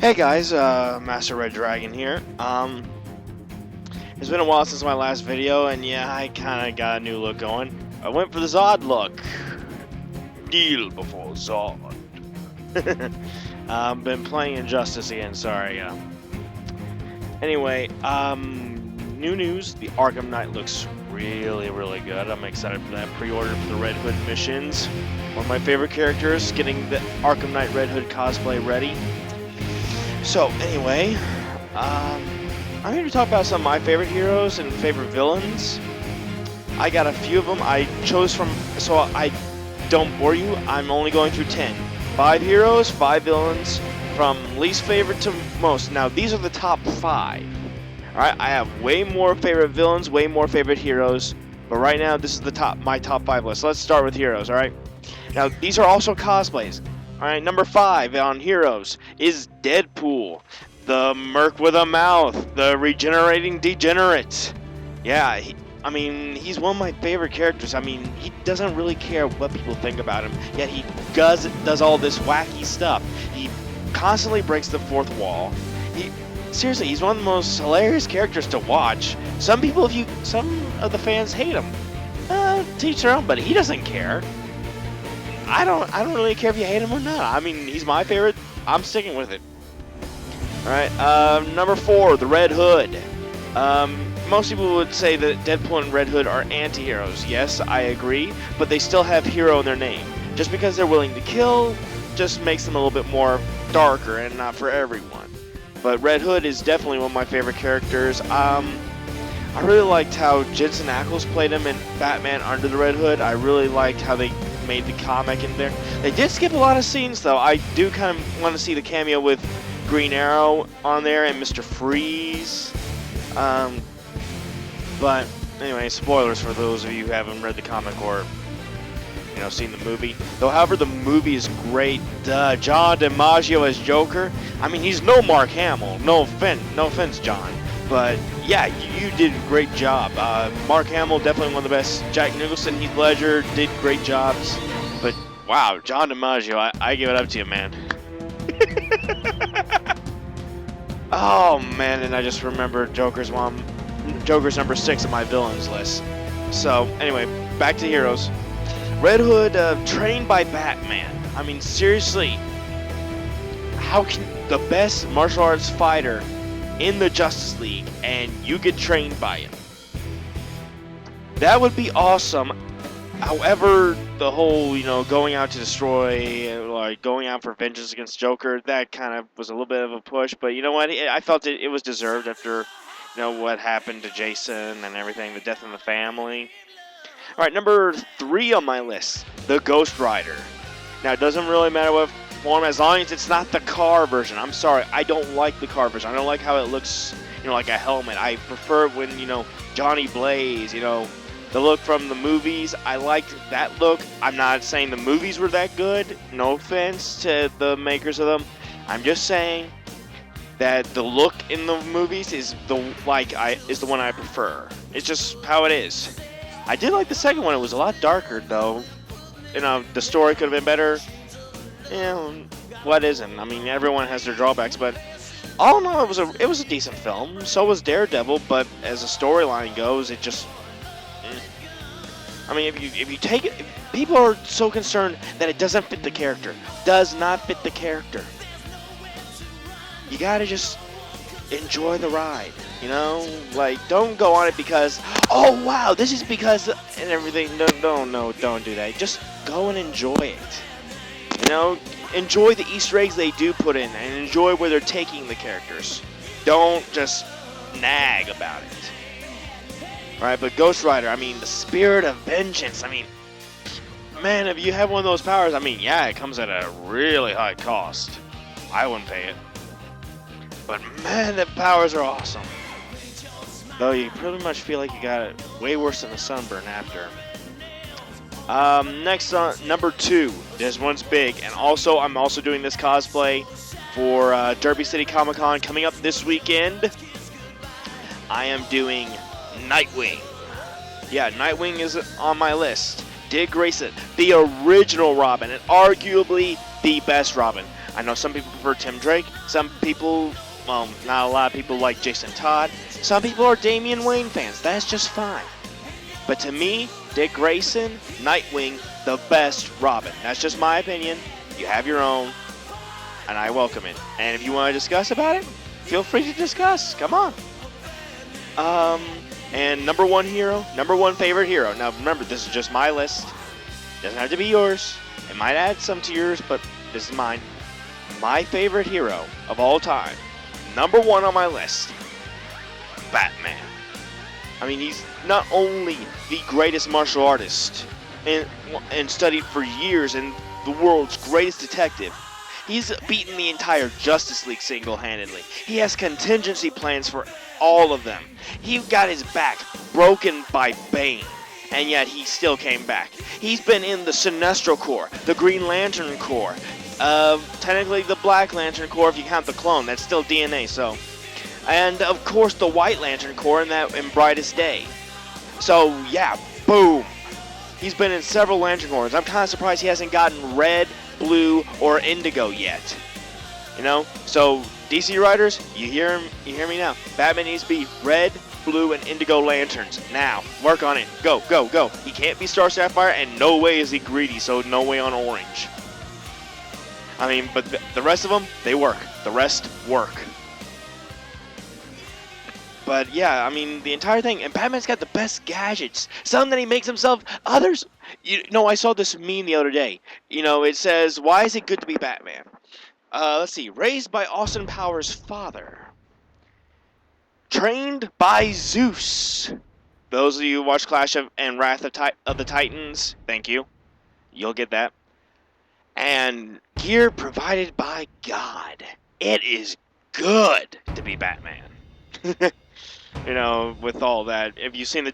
Hey guys, Master Red Dragon here. It's been a while since my last video, and yeah, I kinda got a new look going. I went for the Zod look. Kneel before Zod. Been playing Injustice again, sorry. Anyway, new news, the Arkham Knight looks really good. I'm excited for that pre-order for the Red Hood missions. One of my favorite characters, getting the Arkham Knight Red Hood cosplay ready. So, anyway, I'm here to talk about some of my favorite heroes and favorite villains. I got a few of them I chose from, so I don't bore you, I'm only going through 10. 5 heroes, 5 villains, from least favorite to most. Now, these are the top 5. Alright, I have way more favorite villains, way more favorite heroes, but right now, this is my top 5 list. Let's start with heroes, alright? Now, these are also cosplays. Alright, number 5 on heroes is Deadpool. The merc with a mouth. The regenerating degenerate. Yeah, he's one of my favorite characters. He doesn't really care what people think about him, yet he does all this wacky stuff. He constantly breaks the fourth wall. Seriously, he's one of the most hilarious characters to watch. Some of the fans hate him. Teach their own, but he doesn't care. I don't really care if you hate him or not. He's my favorite. I'm sticking with it. Alright, number 4, the Red Hood. Most people would say that Deadpool and Red Hood are anti-heroes. Yes, I agree, but they still have hero in their name. Just because they're willing to kill just makes them a little bit more darker and not for everyone. But Red Hood is definitely one of my favorite characters. I really liked how Jensen Ackles played him in Batman Under the Red Hood. I really liked how they made the comic in there. They did skip a lot of scenes, though. I do kind of want to see the cameo with Green Arrow on there and Mr. Freeze. But anyway, spoilers for those of you who haven't read the comic or seen the movie. Though, however, the movie is great. John DiMaggio as Joker. He's no Mark Hamill. No offense, John. But yeah, you did a great job. Mark Hamill, definitely one of the best. Jack Nicholson, Heath Ledger did great jobs. But wow, John DiMaggio, I give it up to you, man. Oh man, and I just remembered Joker's number 6 on my villains list. So anyway, back to heroes. Red Hood, trained by Batman. Seriously, how can the best martial arts fighter in the Justice League and you get trained by him? That would be awesome. However, the whole, going out to destroy, like going out for vengeance against Joker, that kind of was a little bit of a push. But you know what? I felt it was deserved after, what happened to Jason and everything, the death in the family. All right, number 3 on my list, the Ghost Rider. Now, it doesn't really matter what form, as long as it's not the car version. I'm sorry, I don't like the car version. I don't like how it looks, like a helmet. I prefer when, Johnny Blaze, the look from the movies. I liked that look. I'm not saying the movies were that good. No offense to the makers of them. I'm just saying that the look in the movies is the one I prefer. It's just how it is. I did like the second one. It was a lot darker, though. The story could have been better. What isn't? Everyone has their drawbacks, but all in all, it was a decent film. So was Daredevil, but as a storyline goes, it just. If you take it, people are so concerned that it doesn't fit the character. Does not fit the character. You gotta just enjoy the ride, don't go on it because, oh wow, this is because, and everything. No, don't do that. Just go and enjoy it. Enjoy the Easter eggs they do put in, and enjoy where they're taking the characters. Don't just nag about it. Alright, but Ghost Rider, the spirit of vengeance, man, if you have one of those powers, yeah, it comes at a really high cost. I wouldn't pay it. But man, the powers are awesome. Though you pretty much feel like you got it way worse than a sunburn after. Next on number 2. This one's big, and also I'm also doing this cosplay for Derby City Comic Con coming up this weekend. I am doing Nightwing. Yeah, Nightwing is on my list. Dick Grayson, the original Robin, and arguably the best Robin. I know some people prefer Tim Drake. Some people, well, not a lot of people like Jason Todd. Some people are Damian Wayne fans. That's just fine. But to me, Dick Grayson, Nightwing, the best Robin. That's just my opinion. You have your own, and I welcome it. And if you want to discuss about it, feel free to discuss. Come on. And number one favorite hero. Now remember, this is just my list. Doesn't have to be yours. It might add some to yours, but this is mine. My favorite hero of all time, number one on my list, Batman. I mean, he's not only the greatest martial artist and studied for years and the world's greatest detective. He's beaten the entire Justice League single-handedly. He has contingency plans for all of them. He got his back broken by Bane, and yet he still came back. He's been in the Sinestro Corps, the Green Lantern Corps, technically the Black Lantern Corps if you count the clone. That's still DNA, so. And of course the White Lantern Corps in Brightest Day. So yeah, boom. He's been in several Lantern Corps. I'm kind of surprised he hasn't gotten Red, Blue, or Indigo yet. You know? So DC writers, you hear me now. Batman needs to be Red, Blue, and Indigo Lanterns. Now, work on it. Go, go, go. He can't be Star Sapphire, and no way is he greedy, so no way on Orange. I mean, but the rest of them, they work. The rest work. But yeah, I mean, the entire thing, and Batman's got the best gadgets. Some that he makes himself, others, I saw this meme the other day. It says, why is it good to be Batman? Let's see, raised by Austin Powers' father. Trained by Zeus. Those of you who watch Clash and Wrath of the Titans, thank you. You'll get that. And gear provided by God. It is good to be Batman. With all that. If you've seen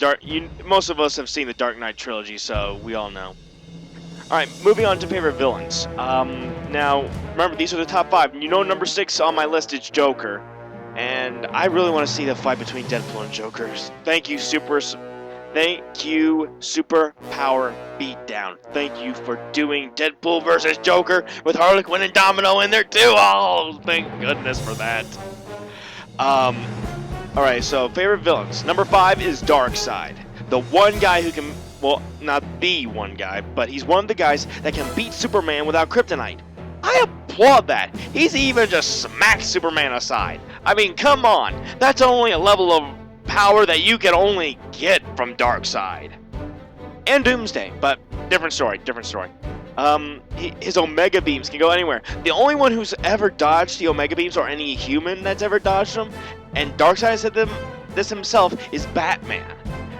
most of us have seen the Dark Knight trilogy, so we all know. Alright, moving on to favorite villains. Now, remember, these are the top 5. Number 6 on my list is Joker. And I really want to see the fight between Deadpool and Joker. Thank you, Super Power Beatdown. Thank you for doing Deadpool versus Joker with Harley Quinn and Domino in there too. Oh, thank goodness for that. Alright, so favorite villains. Number 5 is Darkseid. The one guy who can, well, not the one guy, but he's one of the guys that can beat Superman without kryptonite. I applaud that. He's even just smacked Superman aside. I mean, come on. That's only a level of power that you can only get from Darkseid. And Doomsday, but different story. His Omega Beams can go anywhere. The only one who's ever dodged the Omega Beams, or any human that's ever dodged them, and Darkseid said this himself, is Batman.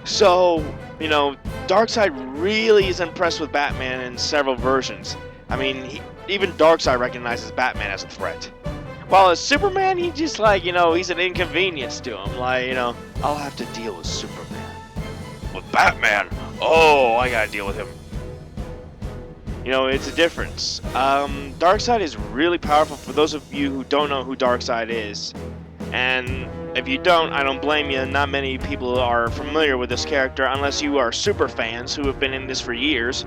So, Darkseid really is impressed with Batman in several versions. I mean, even Darkseid recognizes Batman as a threat. While as Superman, he just he's an inconvenience to him. I'll have to deal with Superman. With Batman? Oh, I gotta deal with him. It's a difference. Darkseid is really powerful for those of you who don't know who Darkseid is. And if you don't, I don't blame you. Not many people are familiar with this character unless you are super fans who have been in this for years.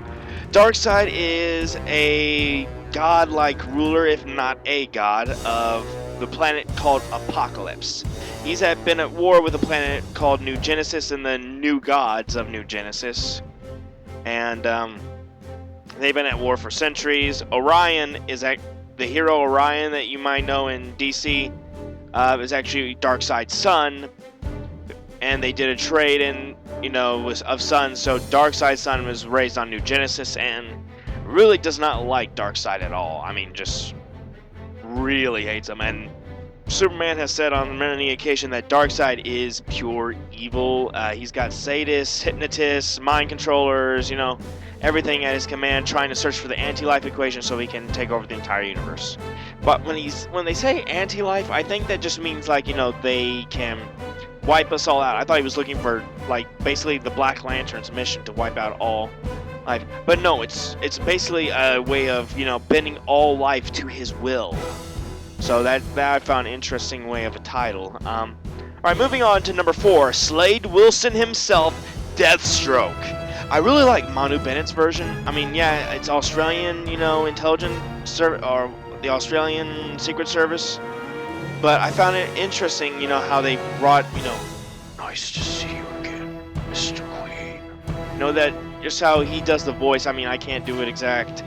Darkseid is a god-like ruler, if not a god, of the planet called Apocalypse. He's been at war with a planet called New Genesis and the New Gods of New Genesis. And they've been at war for centuries. Orion is the hero Orion that you might know in DC. Is actually Darkseid's son, and they did a trade of sons. So Darkseid's son was raised on New Genesis and really does not like Darkseid at all. I mean, just really hates him. And Superman has said on many occasions that Darkseid is pure evil. He's got sadists, hypnotists, mind controllers, everything at his command, trying to search for the anti-life equation so he can take over the entire universe. But when they say anti-life, I think that just means they can wipe us all out. I thought he was looking for basically the Black Lantern's mission to wipe out all life. But no, it's basically a way of bending all life to his will. So that I found an interesting way of a title. Alright, moving on to number 4, Slade Wilson himself, Deathstroke. I really like Manu Bennett's version. I mean, yeah, it's Australian, intelligent or the Australian Secret Service. But I found it interesting, how they brought, nice to see you again, Mr. Queen. That just how he does the voice. I mean, I can't do it exact.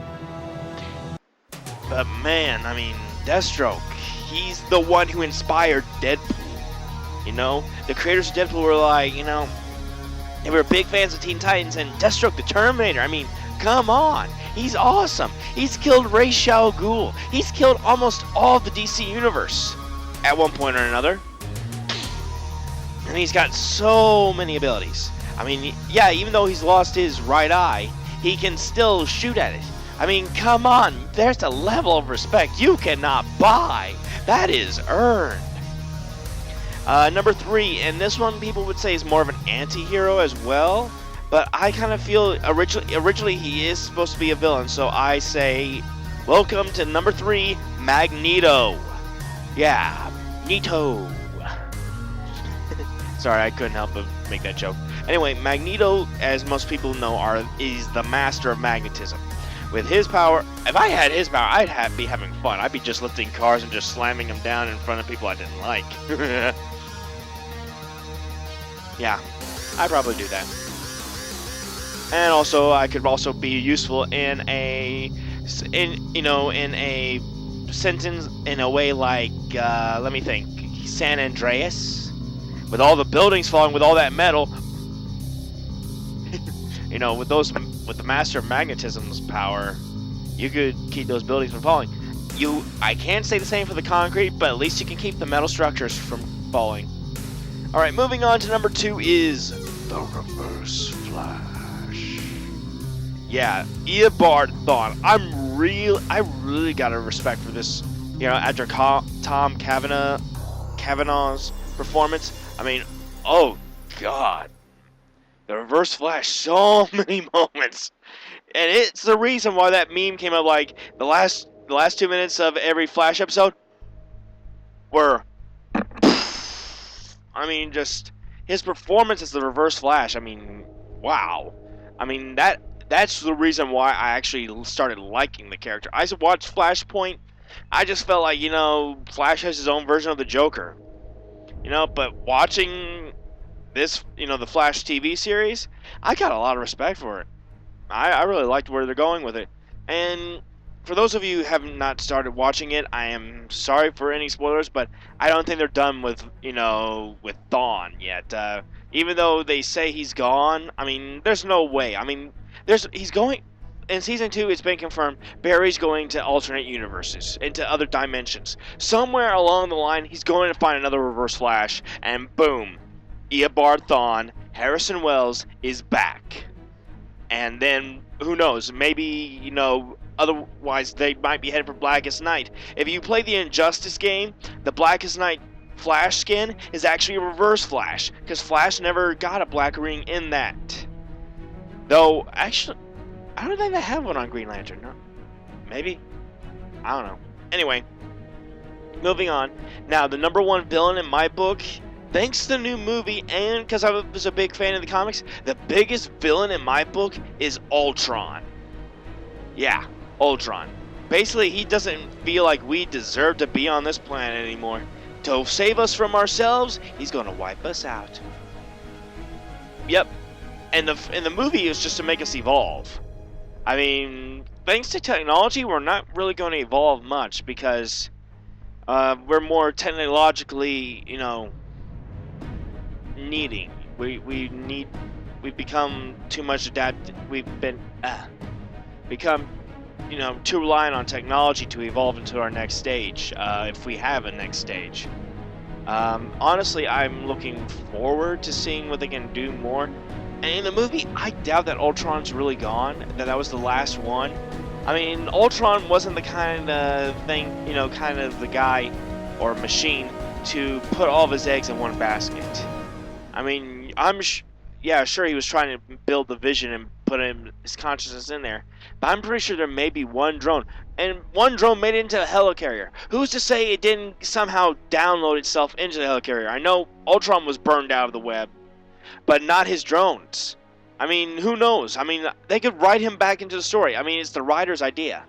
But man, I mean, Deathstroke, he's the one who inspired Deadpool. The creators of Deadpool were like, they were big fans of Teen Titans and Deathstroke the Terminator. I mean, come on. He's awesome. He's killed Ra's al Ghul. He's killed almost all of the DC universe at one point or another. And he's got so many abilities. I mean, yeah, even though he's lost his right eye, he can still shoot at it. I mean, come on. There's a level of respect you cannot buy. That is earned. Number 3, and this one people would say is more of an anti-hero as well, but I kind of feel originally he is supposed to be a villain, so I say welcome to number 3, Magneto. Yeah, Nito. Sorry, I couldn't help but make that joke. Anyway, Magneto, as most people know, is the master of magnetism. With his power, if I had his power, I'd be having fun. I'd be just lifting cars and just slamming them down in front of people I didn't like. Yeah, I'd probably do that. And also, I could also be useful in a sentence in a way like, let me think, San Andreas, with all the buildings falling, with all that metal. With the Master of Magnetism's power, you could keep those buildings from falling. I can't say the same for the concrete, but at least you can keep the metal structures from falling. Alright, moving on to number 2 is the Reverse Flash. Yeah, Eobard Thawne. I really got a respect for this, after Tom Cavanagh's performance. I mean, oh god. The Reverse Flash, so many moments. And it's the reason why that meme came up, like, the last 2 minutes of every Flash episode were, I mean, just his performance as the Reverse Flash. I mean, wow. I mean, that's the reason why I actually started liking the character. I watched Flashpoint. I just felt like, Flash has his own version of the Joker. But watching this, the Flash TV series, I got a lot of respect for it. I really liked where they're going with it. And for those of you who have not started watching it, I am sorry for any spoilers, but I don't think they're done with, with Thawne yet. Even though they say he's gone, I mean, there's no way. I mean, he's going, in Season 2, it's been confirmed, Barry's going to alternate universes, into other dimensions. Somewhere along the line, he's going to find another Reverse Flash, and boom, Eobard Thawne, Harrison Wells, is back. And then, who knows, maybe, otherwise they might be headed for Blackest Night. If you play the Injustice game, the Blackest Night Flash skin is actually a Reverse Flash, because Flash never got a black ring in that. Though, actually, I don't think they have one on Green Lantern, no? Maybe? I don't know. Anyway, moving on. Now, the number 1 villain in my book, thanks to the new movie, and because I was a big fan of the comics, the biggest villain in my book is Ultron. Yeah, Ultron. Basically, he doesn't feel like we deserve to be on this planet anymore. To save us from ourselves, he's going to wipe us out. Yep. And in the movie, it's just to make us evolve. I mean, thanks to technology, we're not really going to evolve much because we're more technologically, needing. We've become too much adapted. We've become, too reliant on technology to evolve into our next stage, if we have a next stage. Honestly, I'm looking forward to seeing what they can do more. And in the movie, I doubt that Ultron's really gone, that was the last one. I mean, Ultron wasn't the kind of thing, kind of the guy or machine to put all of his eggs in one basket. I mean, sure, he was trying to build the vision and put his consciousness in there. But I'm pretty sure there may be one drone. And one drone made it into a helicarrier. Who's to say it didn't somehow download itself into the helicarrier? I know Ultron was burned out of the web, but not his drones. I mean, who knows? I mean, they could write him back into the story. I mean, it's the writer's idea.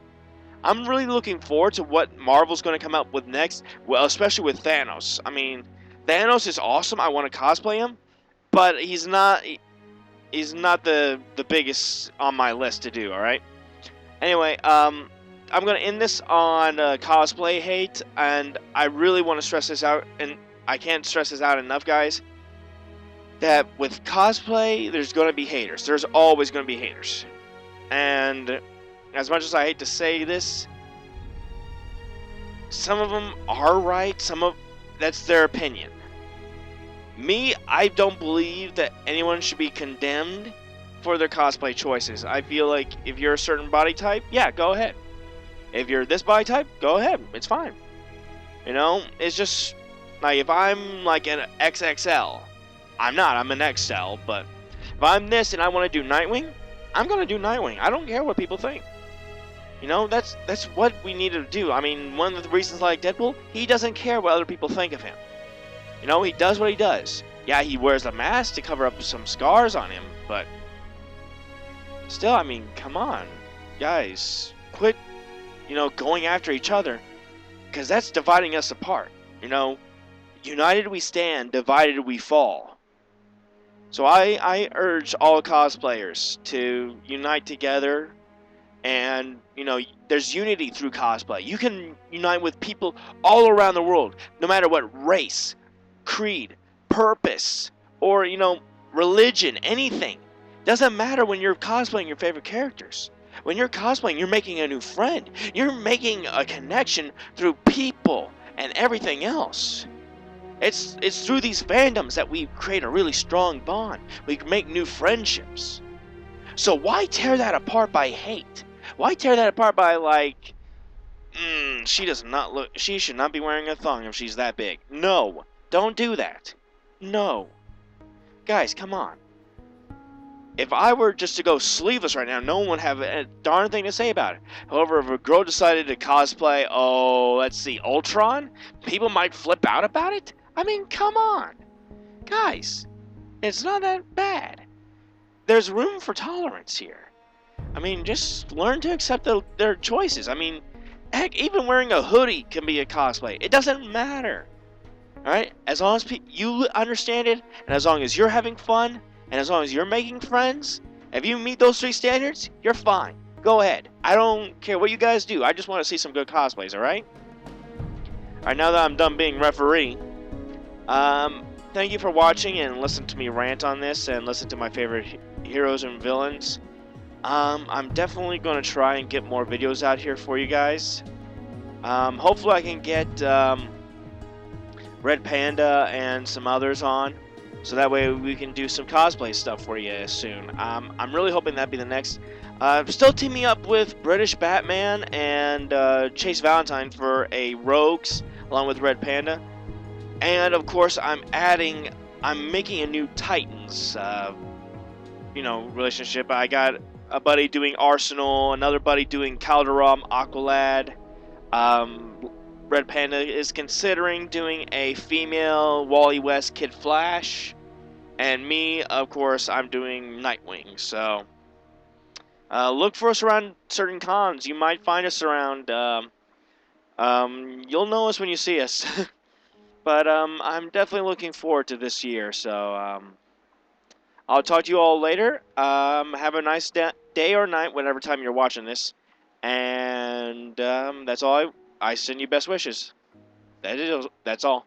I'm really looking forward to what Marvel's going to come up with next. Well, especially with Thanos. I mean, Thanos is awesome. I want to cosplay him, but he's not. He's not the biggest on my list to do. All right. Anyway, I'm gonna end this on cosplay hate, and I really want to stress this out, and I can't stress this out enough, guys. That with cosplay, there's gonna be haters. There's always gonna be haters, and as much as I hate to say this, some of them are right. That's their opinion. Me, I don't believe that anyone should be condemned for their cosplay choices. I feel like if you're a certain body type, yeah, go ahead. If you're this body type, go ahead. It's fine. You know, it's just like if I'm like an XXL, I'm not. I'm an XL. But if I'm this and I want to do Nightwing, I'm gonna do Nightwing. I don't care what people think. You know, that's what we need to do. I mean, one of the reasons I like Deadpool, he doesn't care what other people think of him. You know, he does what he does. Yeah, he wears a mask to cover up some scars on him, but still, I mean, come on, guys, quit, going after each other, because that's dividing us apart. You know, united we stand, divided we fall. So I urge all cosplayers to unite together, and, there's unity through cosplay. You can unite with people all around the world, no matter what race, creed, purpose, or, religion, anything. Doesn't matter when you're cosplaying your favorite characters. When you're cosplaying, you're making a new friend. You're making a connection through people and everything else. It's through these fandoms that we create a really strong bond. We make new friendships. So why tear that apart by hate? Why tear that apart by like, she should not be wearing a thong if she's that big. No, don't do that. No. Guys, come on. If I were just to go sleeveless right now, no one would have a darn thing to say about it. However, if a girl decided to cosplay, let's see, Ultron, people might flip out about it? I mean, come on. Guys, it's not that bad. There's room for tolerance here. I mean, just learn to accept their choices. I mean, heck, even wearing a hoodie can be a cosplay. It doesn't matter. Alright? As long as you understand it, and as long as you're having fun, and as long as you're making friends, if you meet those 3 standards, you're fine. Go ahead. I don't care what you guys do. I just want to see some good cosplays, alright? Alright, now that I'm done being referee, thank you for watching and listen to me rant on this and listen to my favorite heroes and villains. I'm definitely going to try and get more videos out here for you guys. Hopefully I can get Red Panda and some others on, so that way we can do some cosplay stuff for you soon. I'm really hoping that'd be the next. Still teaming up with British Batman and Chase Valentine for a Rogues, along with Red Panda. And of course, I'm making a new Titans, relationship. I got a buddy doing Arsenal, another buddy doing Calderon, Aqualad. Red Panda is considering doing a female Wally West Kid Flash. And me, of course, I'm doing Nightwing. So, look for us around certain cons. You might find us around, you'll know us when you see us. But, I'm definitely looking forward to this year. So, I'll talk to you all later. Have a nice day or night, whatever time you're watching this. And, that's all I send you best wishes. That's all.